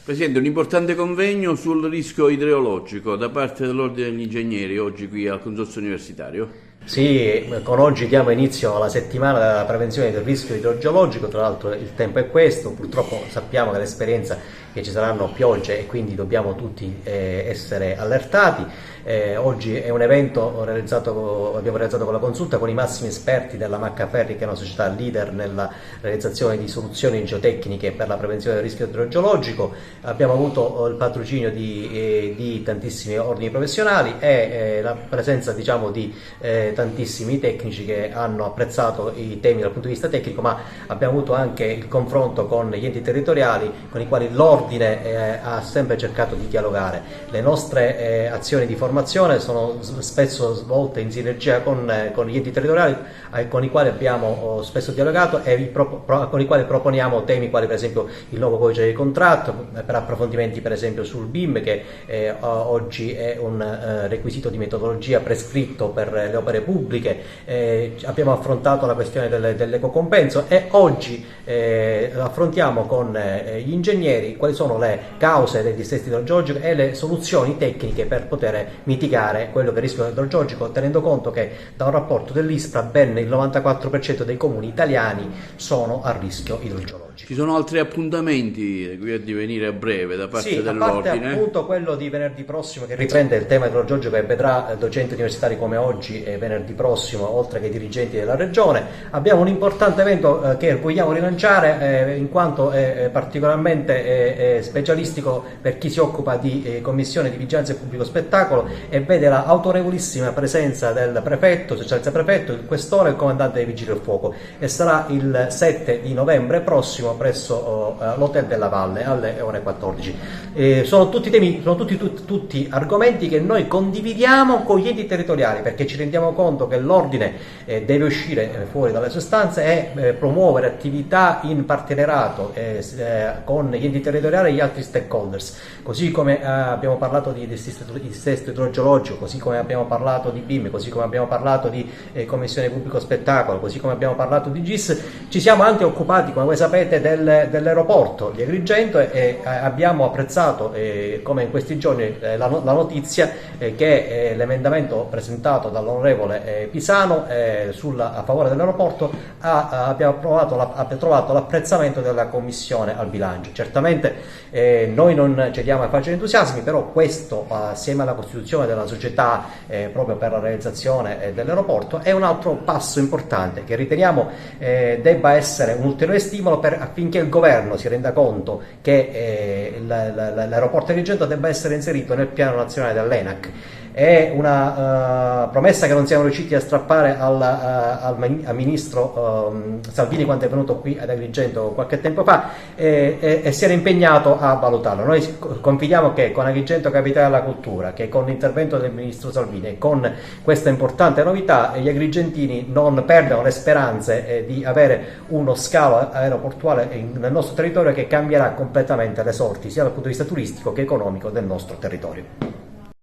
Presidente, un importante convegno sul rischio idrogeologico da parte dell'Ordine degli Ingegneri oggi qui al Consorzio Universitario. Sì, con oggi diamo inizio alla settimana della prevenzione del rischio idrogeologico, tra l'altro il tempo è questo, purtroppo sappiamo dall'esperienza che ci saranno piogge e quindi dobbiamo tutti essere allertati. Oggi è un evento abbiamo realizzato con la consulta con i massimi esperti della Maccaferri, che è una società leader nella realizzazione di soluzioni geotecniche per la prevenzione del rischio idrogeologico. Abbiamo avuto il patrocinio di tantissimi ordini professionali e la presenza di tantissimi tecnici che hanno apprezzato i temi dal punto di vista tecnico, ma abbiamo avuto anche il confronto con gli enti territoriali con i quali l'ordine ha sempre cercato di dialogare. Le nostre azioni di formazione sono spesso svolte in sinergia con gli enti territoriali con i quali abbiamo spesso dialogato e con i quali proponiamo temi quali per esempio il nuovo codice di contratto per approfondimenti per esempio sul BIM, che oggi è un requisito di metodologia prescritto per le opere pubbliche. Abbiamo affrontato la questione dell'ecocompenso e oggi affrontiamo con gli ingegneri quali sono le cause del dissesto idrogeologico e le soluzioni tecniche per poter mitigare quello che è il rischio idrogeologico, tenendo conto che da un rapporto dell'ISPRA ben il 94% dei comuni italiani sono a rischio idrogeologico. Ci sono altri appuntamenti qui a divenire a breve da parte dell'Ordine? A parte appunto quello di venerdì prossimo che riprende il tema idrogeologico e vedrà docenti universitari come oggi e venerdì prossimo, oltre che i dirigenti della regione. Abbiamo un importante evento che vogliamo rilanciare in quanto è particolarmente specialistico per chi si occupa di commissione di vigilanza e pubblico spettacolo e vede la autorevolissima presenza del prefetto, socialista prefetto, il questore e il comandante dei vigili del fuoco, e sarà il 7 di novembre prossimo presso l'Hotel della Valle alle ore 14. Sono tutti temi, sono tutti argomenti che noi condividiamo con gli enti territoriali, perché ci rendiamo conto che l'ordine deve uscire fuori dalle sue stanze e promuovere attività in partenariato con gli enti territoriali e gli altri stakeholders, così come abbiamo parlato di dissesto idrogeologico, così come abbiamo parlato di BIM, così come abbiamo parlato di commissione pubblico spettacolo, così come abbiamo parlato di GIS. Ci siamo anche occupati, come voi sapete, dell'aeroporto di Agrigento e abbiamo apprezzato, come in questi giorni, la notizia che l'emendamento presentato dall'onorevole Pisano a favore dell'aeroporto ha trovato l'apprezzamento della Commissione al bilancio. Certamente noi non cediamo ai facili entusiasmi, però questo, assieme alla costituzione della società proprio per la realizzazione dell'aeroporto, è un altro passo importante che riteniamo debba essere un ulteriore stimolo affinché il governo si renda conto che l'aeroporto di Agrigento debba essere inserito nel piano nazionale dell'ENAC. È una promessa che non siamo riusciti a strappare al ministro Salvini quando è venuto qui ad Agrigento qualche tempo fa e si era impegnato a valutarlo. Noi confidiamo che con Agrigento Capitale della Cultura, che con l'intervento del ministro Salvini e con questa importante novità gli agrigentini non perdano le speranze di avere uno scalo aeroportuale nel nostro territorio che cambierà completamente le sorti sia dal punto di vista turistico che economico del nostro territorio.